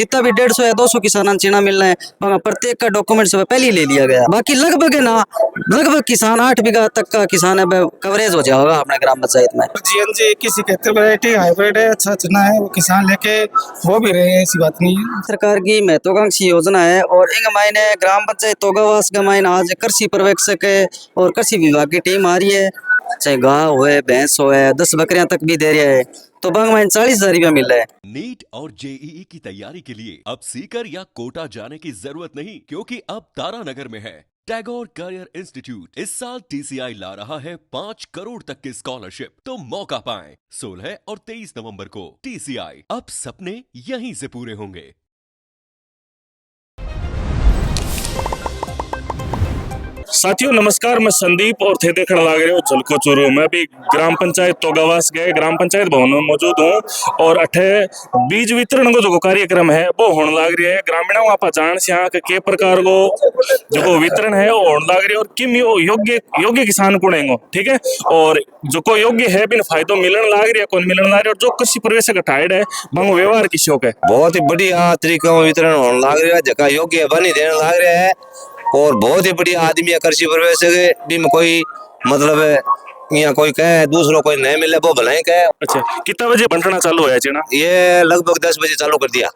जितना भी 150 या 200 किसान चीना मिल रहे हैं वहाँ प्रत्येक का डॉक्यूमेंट पहले ही ले लिया गया। बाकी लगभग किसान 8 बीघा तक का किसान है कवरेज हो जाएगा अपने ग्राम पंचायत में। जीएनजी किसी कहते वैरायटी हाइब्रिड है, अच्छा चना है, वो किसान लेके हो भी रहे हैं, ऐसी बात नहीं है। सरकार की महत्वाकांक्षी योजना है और इन मायने ग्राम पंचायत तोगावास का मायने आज कृषि पर्यवेक्षक और कृषि विभाग की टीम आ रही है। चाहे गाय हो भैंस हो 10 बकरियां तक भी दे रहा है तो बांग में 40,000 रुपया मिल रहा है। नीट और जेईई की तैयारी के लिए अब सीकर या कोटा जाने की जरूरत नहीं, क्योंकि अब तारानगर में है टैगोर करियर इंस्टीट्यूट। इस साल टीसीआई ला रहा है 5 करोड़ तक की स्कॉलरशिप, तो मौका पाएं। 16 और 23 नवंबर को टीसीआई, अब सपने यहीं से पूरे होंगे। साथियों नमस्कार, मैं संदीप और थे देखने लग रहे हो झलको चूरू। मैं भी ग्राम पंचायत तोगावास गए ग्राम पंचायत भवन में मौजूद हूँ और अठे बीज वितरण को जो कार्यक्रम है वो होने लग रही है। ग्रामीणों आप जान से यहाँ के प्रकार को जो वितरण है वो होने लग रही है और किम योग्य किसान को नहीं, ठीक है। और जो को योग्य है बिन फायदो मिलन लग रही है, कौन मिलन लग रही है, और जो कृषि प्रवेशक टाइड है बंग व्यवहार की शौक है। बहुत ही बढ़िया तरीका में वितरण होने लग रहा है, जगह योग्य बनी देने लग रहा है और बहुत ही बढ़िया आदमी है कृषि प्रवेशक भी में कोई मतलब यहाँ कोई कहे दूसरों कोई नहीं मिले वो भलाई कहे। अच्छा, कितना बजे बंटना चालू है चीना? ये लगभग 10 बजे चालू कर दिया।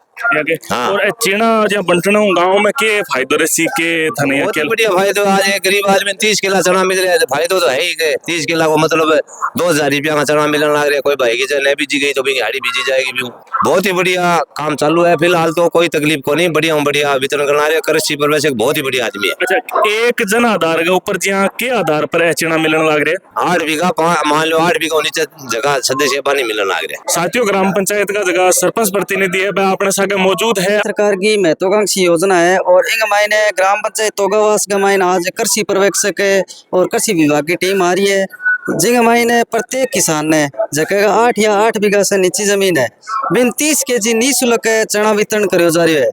हाँ। और चीना जहाँ बंटना गाँव में के फायदो रसी के थने बहुत बढ़िया फायदो। आज एक गरीब आदमी 30 किलो चना मिल रहा है, फायदो तो है ही। 30 किलो को मतलब 2,000 रुपया का चना मिलने लग रहा है। कोई भाई की नहीं बीजी गई तो भी गाड़ी बीजी जाएगी भी। बहुत ही बढ़िया काम चालू है, फिलहाल तो कोई तकलीफ को नहीं, बढ़िया वितरण करना रहे। कृषि प्रवेशक बहुत ही बढ़िया आदमी है। अच्छा, एक जन आधार के ऊपर जहाँ के आधार पर चीना मिलने लग रहे? 8 बीघा मान लो 8 बीघा नीचे जगह सदस्य पानी मिलने लग रहे। साथियों ग्राम पंचायत का जगह सरपंच प्रतिनिधि है वह अपने साथ मौजूद है। सरकार की महत्वाकांक्षी योजना है और इन मायने ग्राम पंचायत तोगावास का मायने आज कृषि पर्यवेक्षक और कृषि विभाग की टीम आ रही है। जिन मायने प्रत्येक किसान ने जगह 8 या 8 बीघा से नीचे जमीन है बिन 30 kg निःशुल्क चना वितरण करो जा रही है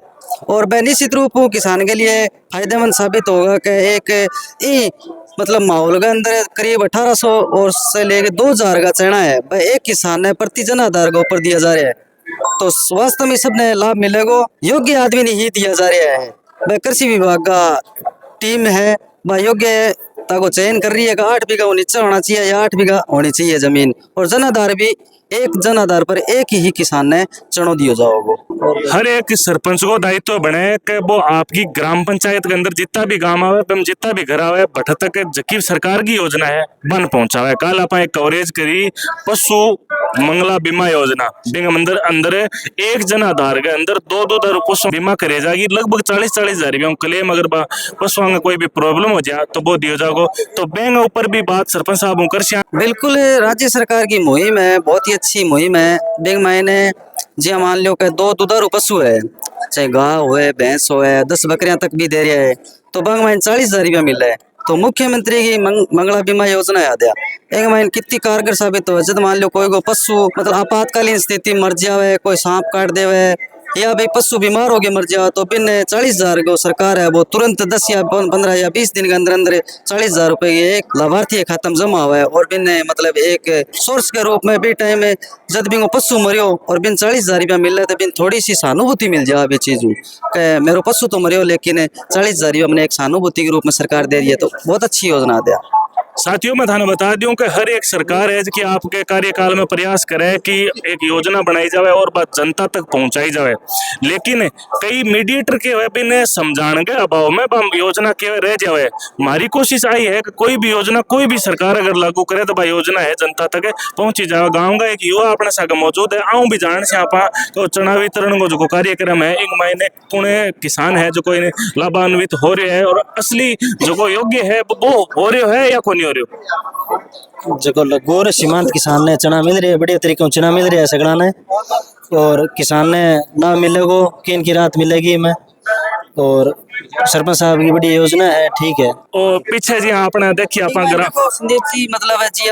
और वह निश्चित रूप किसान के लिए फायदेमंद साबित होगा कि एक मतलब माहौल के अंदर करीब 1800 और से लेकर 2000 का चना है वह एक किसान ने प्रति जन आधार के ऊपर दिया जा रहा है। तो वास्तव में सबने लाभ मिलेगा, योग्य आदमी ने ही दिया जा रहा है। वह कृषि विभाग का टीम है वह योग्य को चयन कर रही है कि 8 बीघा नीचे होना चाहिए या 8 बीघा होनी चाहिए जमीन, और जन आधार भी एक जन आधार पर एक ही किसान ने चनो दियो जाओगे। हर एक सरपंच को दायित्व बने कि वो आपकी ग्राम पंचायत के अंदर जितना भी गांव आवे जितना भी घर आवे भट तक जबकि सरकार की योजना है बन पहुंचावे। कल आप एक कवरेज करी पशु मंगला बीमा योजना बिंग अंदर एक जन आधार के अंदर 2,000 पशु बीमा करे जाएगी। लगभग 40,000 रुपया क्लेम अगर पशुओं में कोई भी प्रॉब्लम हो जाए तो वो दियो जाओगे। तो बैंक ऊपर भी बात सरपंच साहब कर। बिल्कुल राज्य सरकार की मुहिम है, बहुत ही अच्छी मुहिम है। बैंक मायने जी मान लो कि 2 दुधारू पशु है, चाहे गाय हो भैंस हो 10 बकरियां तक भी दे रहा है तो बैंक मायने 40,000 रुपया मिल रहा है। तो मुख्यमंत्री की मंगला बीमा योजना याद है एक मायने कितनी कारगर साबित हो। जब मान लो कोई को पशु मतलब आपातकालीन स्थिति मर जावे, कोई सांप काट देवे या भाई पशु बीमार हो गए मर जाओ तो बिन 40,000 को सरकार है वो तुरंत 10 या 15 या 20 दिन के अंदर 40,000 रुपए एक लाभार्थी के खाता में जमा हुआ है। और बिन मतलब एक सोर्स के रूप में भी टाइम जब भी वो पशु मरियो और बिन 40,000 रुपया मिल रहा है तो बिन थोड़ी सी सहानुभूति मिल जाए चीज मेरे पशु तो मरियो लेकिन 40,000 रुपया मैंने एक सहानुभूति के रूप में सरकार दे रही है। तो बहुत अच्छी योजना दिया। साथियों मैं थाने बता दूं कि हर एक सरकार है कि आपके कार्यकाल में प्रयास करे कि एक योजना बनाई जाए और बात जनता तक पहुंचाई जाए, लेकिन कई मीडिएटर के वे भी ने समझाने के अभाव में योजना के रह जाए। हमारी कोशिश आई है कि कोई भी योजना कोई भी सरकार अगर लागू करे तो भाई योजना है जनता तक पहुंची जाए। गाँव का एक युवा अपने साथ मौजूद है, आऊँ भी जान से आप तो चना वितरण को जो कार्यक्रम है एक महीने पुणे किसान है जो कोई लाभान्वित हो रहे है और असली जो योग्य है वो हो रहे है या कोई नहीं हो रहे। जो गोर सीमांत किसान ने चना मिल रही है, बढ़िया तरीके से चना मिल रहा है सगड़ा ने, और किसान ने ना मिलेगो कि इनकी रात मिलेगी मैं। और सरपंच साहब की बड़ी योजना है, ठीक है। और पीछे जी आपने देखिए संदेश मतलब है जी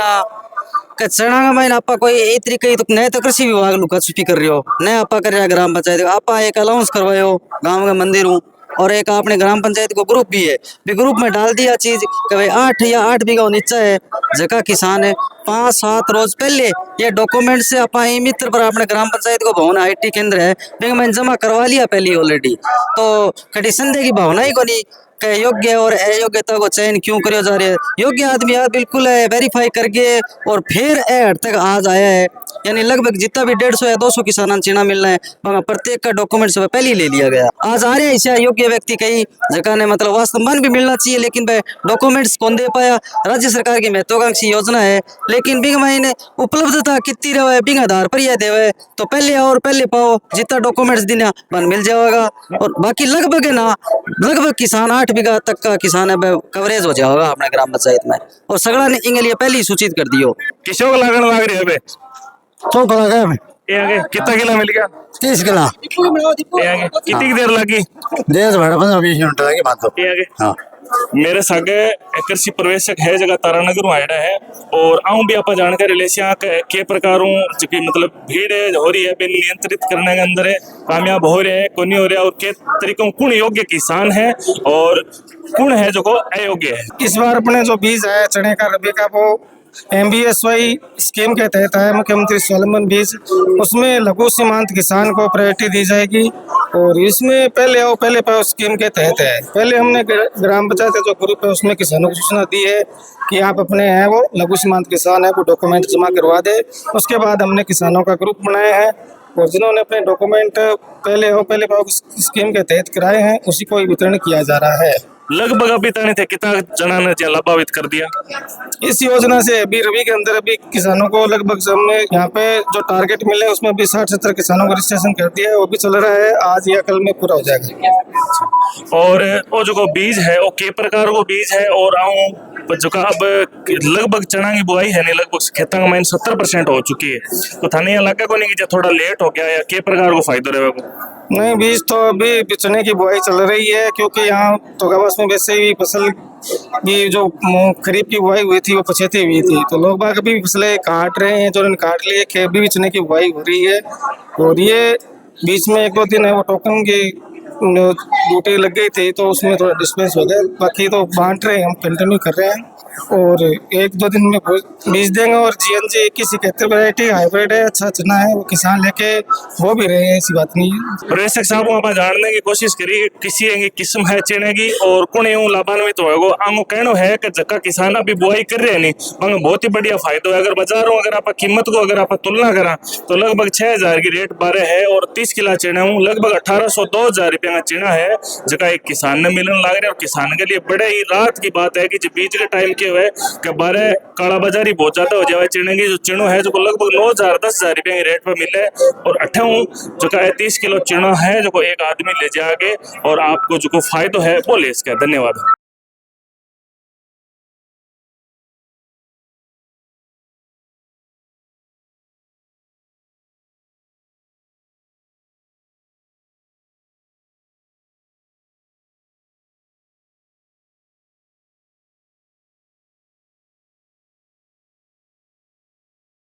चना का माइन आपा कोई एक तरीके तो नए तो कृषि विभाग लुका छुपी कर रही हो, नए आपा कर रहा ग्राम पंचायत आपा एक अलाउंस करवायो गांव के मंदिर और एक आपने ग्राम पंचायत को ग्रुप भी है, भी ग्रुप में डाल दिया चीज कि भाई 8 या 8 बीघा नीचा है जगह किसान है। 5-7 रोज पहले ये डॉक्यूमेंट से आप मित्र पर अपने ग्राम पंचायत को भवन IT केंद्र है बैंक में जमा करवा लिया पहले ऑलरेडी, तो कभी संदेह की भावना ही को नहीं कि योग्य और अयोग्यता को चयन क्यों करो जा रहे है। योग्य आदमी यार बिल्कुल है वेरीफाई करके और फिर हद तक आज आया है, यानी लगभग जितना भी 150 या 200 किसान चीना मिलना है वहाँ प्रत्येक का डॉक्यूमेंट सब पहले ही ले लिया गया। आज आ रहे हैं ऐसे योग्य व्यक्ति कई जगह ने मतलब वास्तव मन भी मिलना चाहिए, लेकिन भाई डॉक्यूमेंट्स कौन दे पाया। राज्य सरकार की महत्वाकांक्षी योजना है, लेकिन बिग महीने उपलब्धता कितनी रहे बिग आधार पर यह देवे तो पहले आओ और पहले पाओ, जितना डॉक्यूमेंट्स देना बन मिल जाएगा। और बाकी लगभग है ना लगभग किसान 8 बीघा तक का किसान है कवरेज हो जाएगा अपने ग्राम पंचायत में, और सगड़ा ने इनके लिए पहले ही सूचित कर दियो। किसों को लागण लाग रही है बे? तो पड़ा गया ये आगे कितना किला मिल गया? 30 किला। ये आगे कितनी देर लगी? देर भाड़ा 15-20 मिनट लगे बात तो। ये आगे हाँ मेरे सागे कृषि प्रवेशक है जगह तारानगर आयडा है, और आऊं भी आप जानकारी ले के प्रकारों की मतलब भीड़ है हो रही है बिल नियंत्रित करने के अंदर है कामयाब हो रहे हैं कौन नहीं हो रहा, और के तरीकों कौन योग्य किसान है और कौन है जो को अयोग्य है। इस बार अपने जो बीज है चने का रबी का वो MBSY स्कीम के तहत है, मुख्यमंत्री स्वावलंबन बीज, उसमें लघु सीमांत किसान को प्रायोरिटी दी जाएगी। और इसमें पहले आओ पहले पाओ स्कीम के तहत है। पहले हमने ग्राम पंचायत जो ग्रुप है उसमें किसानों को सूचना दी है कि आप अपने हैं वो लघु सीमांत किसान है वो डॉक्यूमेंट जमा करवा दे। उसके बाद हमने किसानों का ग्रुप बनाया है और जिन्होंने अपने डॉक्यूमेंट पहले आओ पहले पाओ स्कीम के तहत कराए हैं उसी को वितरण किया जा रहा है। लगभग अभी तक थे कितना जना ने लाभान्वित कर दिया इस योजना से? अभी रबी के अंदर अभी किसानों को लगभग हमने यहाँ पे जो टारगेट मिले उसमें अभी 60-70 किसानों को रजिस्ट्रेशन कर दिया है, वो भी चल रहा है, आज या कल में पूरा हो जाएगा। और वो जो बीज है वो के प्रकार को बीज है, और आऊँ जो का अब लगभग चना की बुआई है नहीं लगभग खेतों में 70% हो चुकी है, तो थाने यहाँ लगा को नहीं कि थोड़ा लेट हो गया या के प्रकार को फायदा रहेगा? नहीं, बीज तो अभी चने की बुआई चल रही है क्योंकि यहाँ तोगावास में वैसे ही फसल की जो खरीफ की बुआई हुई थी वो पछेती हुई थी, तो लोग बाग अभी फसलें काट रहे हैं, जो उन्होंने काट लिए कि अभी भी चने की बुआई हो रही है। और ये बीच में 1-2 दिन है वो टोकन की ड्यूटी लग गई थी तो उसमें थोड़ा डिस्पेंस हो गया, बाकी तो बांट रहे हैं, हम कंटिन्यू कर रहे हैं और 1-2 दिन में बीज देंगे। और GNG 2171 वैरायटी हाइब्रिड है, अच्छा चना है, वो किसान लेके हो भी रहे हैं, ऐसी बात नहीं है। प्रवेशक साहब आप जानने की कोशिश करी किसी किस्म है चने की और कौन यूं लाभान्वित होएगो, आंगो कहनो है कि जगह किसान अभी बुआई कर रहे हैं नहीं मंग बहुत ही बढ़िया फायदा है। अगर बाजारों अगर आप कीमत को अगर आप तुलना करा तो लगभग 6000 की रेट बारे है, और 30 किला चना हूँ लगभग 1800-2000 रुपये का चना है जगह एक किसान ने मिलन लग रहा है। और किसान के लिए बड़े ही राहत की बात है कि जो बीच के टाइम के हुए कि बारे काला बाजारी बहुत ज्यादा हो जाए चने की, जो चिनो है जो लगभग 9000-10,000 रुपये की रेट पर मिले, और 28 जो 30 किलो चिनो है जो एक आदमी ले जाके और आपको जो फायदा है वो ले इसका। धन्यवाद।